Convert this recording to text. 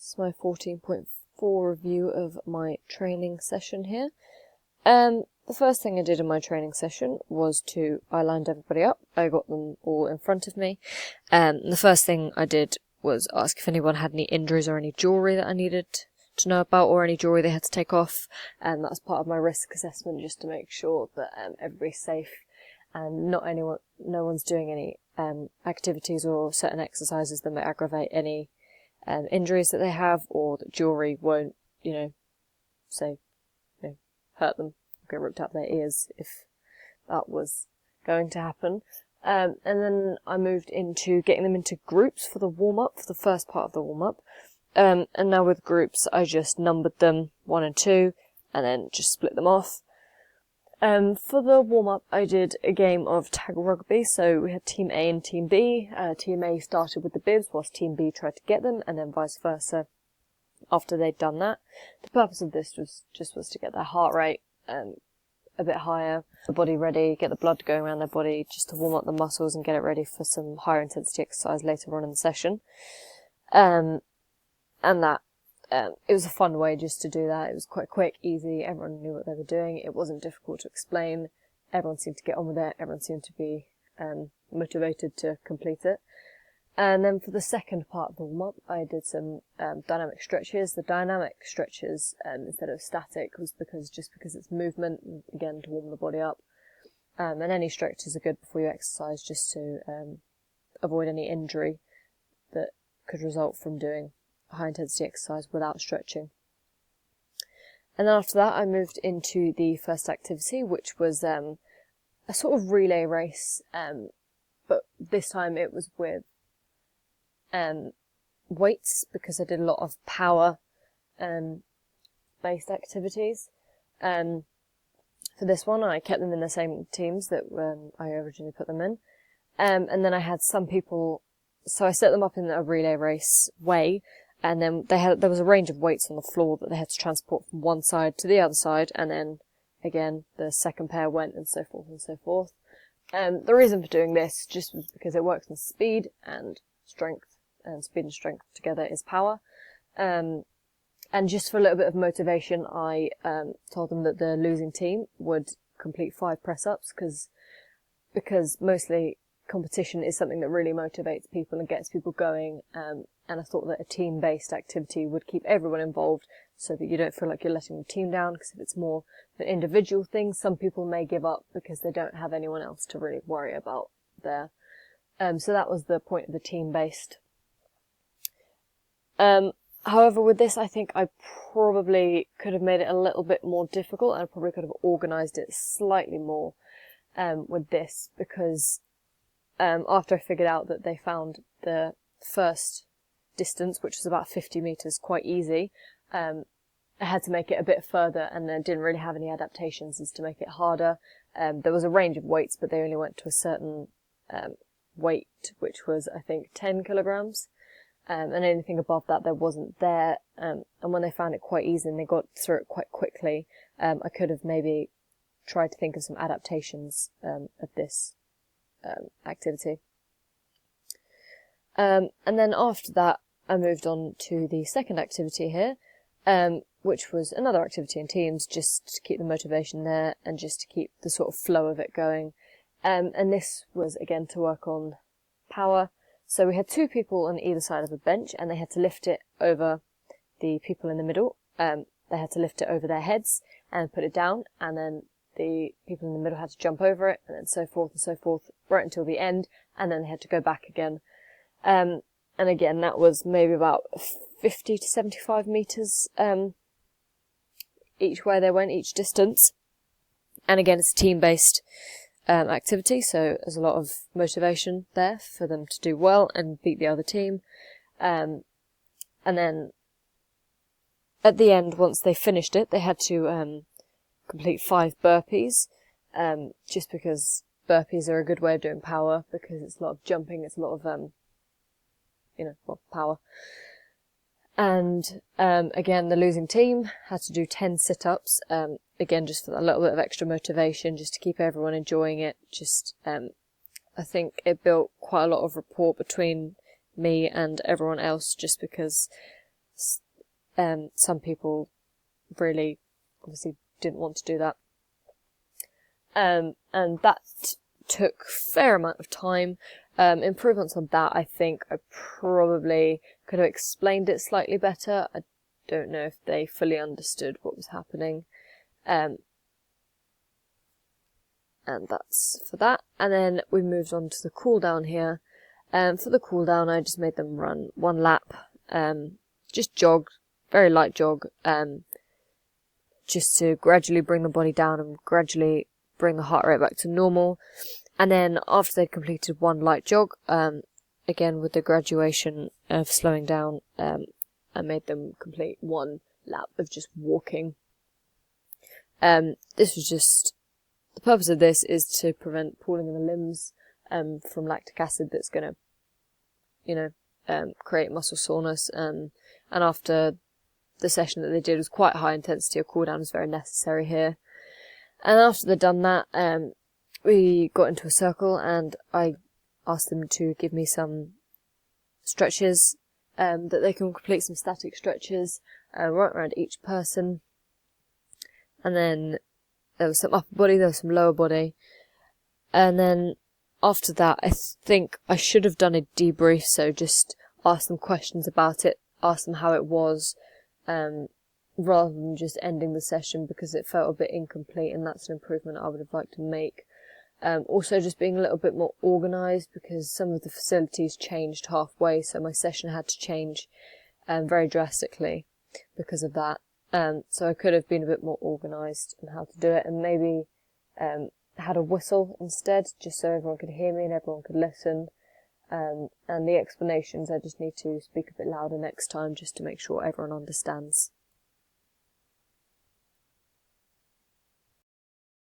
It's my 14.4 review of my training session here. The first thing I did in my training session was I lined everybody up. I got them all in front of me. The first thing I did was ask if anyone had any injuries or any jewellery that I needed to know about, or any jewellery they had to take off. And that's part of my risk assessment, just to make sure that everybody's safe and no one's doing any activities or certain exercises that may aggravate any injuries that they have, or that jewellery won't, hurt them, get ripped out their ears if that was going to happen. And then I moved into getting them into groups for the warm-up, for the first part of the warm-up. And now with groups, I just numbered them 1 and 2, and then just split them off. For the warm-up, I did a game of tag rugby, so we had Team A and Team B. Team A started with the bibs, whilst Team B tried to get them, and then vice versa after they'd done that. The purpose of this was to get their heart rate a bit higher, the body ready, get the blood going around their body, just to warm up the muscles and get it ready for some higher intensity exercise later on in the session. And that it was a fun way just to do that. It was quite quick, easy, everyone knew what they were doing, it wasn't difficult to explain, everyone seemed to get on with it, everyone seemed to be motivated to complete it. And then for the second part of the warm-up, I did some dynamic stretches. The dynamic stretches, instead of static, was because it's movement, again, to warm the body up. And any stretches are good before you exercise, just to avoid any injury that could result from doing high-intensity exercise without stretching. And then after that, I moved into the first activity, which was a sort of relay race, but this time it was with weights, because I did a lot of power based activities. For this one, I kept them in the same teams that I originally put them in, and then I had some people, so I set them up in a relay race way, and then there was a range of weights on the floor that they had to transport from one side to the other side, and then again the second pair went, and so forth and so forth. The reason for doing this just was because it works on speed and strength, and speed and strength together is power. And just for a little bit of motivation, I told them that the losing team would complete 5 press-ups, because mostly competition is something that really motivates people and gets people going, and I thought that a team-based activity would keep everyone involved, so that you don't feel like you're letting the team down, because if it's more an individual thing, some people may give up because they don't have anyone else to really worry about there. So that was the point of the team-based. However, with this, I think I probably could have made it a little bit more difficult, and I probably could have organised it slightly more with this, because after I figured out that they found the first distance, which was about 50 metres, quite easy, I had to make it a bit further, and then didn't really have any adaptations as to make it harder. There was a range of weights, but they only went to a certain weight, which was, I think, 10 kilograms. And anything above that there wasn't there, and when they found it quite easy and they got through it quite quickly, I could have maybe tried to think of some adaptations of this activity. And then after that, I moved on to the second activity here, which was another activity in teams, just to keep the motivation there and just to keep the sort of flow of it going. And this was, again, to work on power. So we had 2 people on either side of the bench, and they had to lift it over the people in the middle. They had to lift it over their heads and put it down, and then the people in the middle had to jump over it, and then so forth, right until the end, and then they had to go back again. And again, that was maybe about 50 to 75 metres each way they went, each distance. And again, it's a team-based activity, so there's a lot of motivation there for them to do well and beat the other team. And then at the end, once they finished it, they had to complete 5 burpees, just because burpees are a good way of doing power, because it's a lot of jumping, it's a lot of power. And again, the losing team had to do 10 sit-ups, again, just for a little bit of extra motivation, just to keep everyone enjoying it. Just, I think it built quite a lot of rapport between me and everyone else, just because Some people really obviously didn't want to do that. And that took a fair amount of time. Improvements on that, I think I probably could have explained it slightly better. I don't know if they fully understood what was happening. And that's for that. And then we moved on to the cooldown here. For the cooldown, I just made them run 1 lap. Just jog, very light jog, just to gradually bring the body down and gradually bring the heart rate back to normal. And then after they'd completed 1 light jog, again with the graduation of slowing down, I made them complete 1 lap of just walking. This was just, the purpose of this is to prevent pooling in the limbs from lactic acid that's going to, create muscle soreness. And after the session that they did was quite high intensity, a cool down is very necessary here. And after they'd done that, we got into a circle and I asked them to give me some stretches, that they can complete some static stretches, right around each person. And then there was some upper body, there was some lower body. And then after that, I think I should have done a debrief, so just ask them questions about it, ask them how it was, rather than just ending the session because it felt a bit incomplete, and that's an improvement I would have liked to make. Also just being a little bit more organised because some of the facilities changed halfway, so my session had to change very drastically because of that. So I could have been a bit more organised in how to do it, and maybe had a whistle instead, just so everyone could hear me and everyone could listen. And the explanations, I just need to speak a bit louder next time just to make sure everyone understands.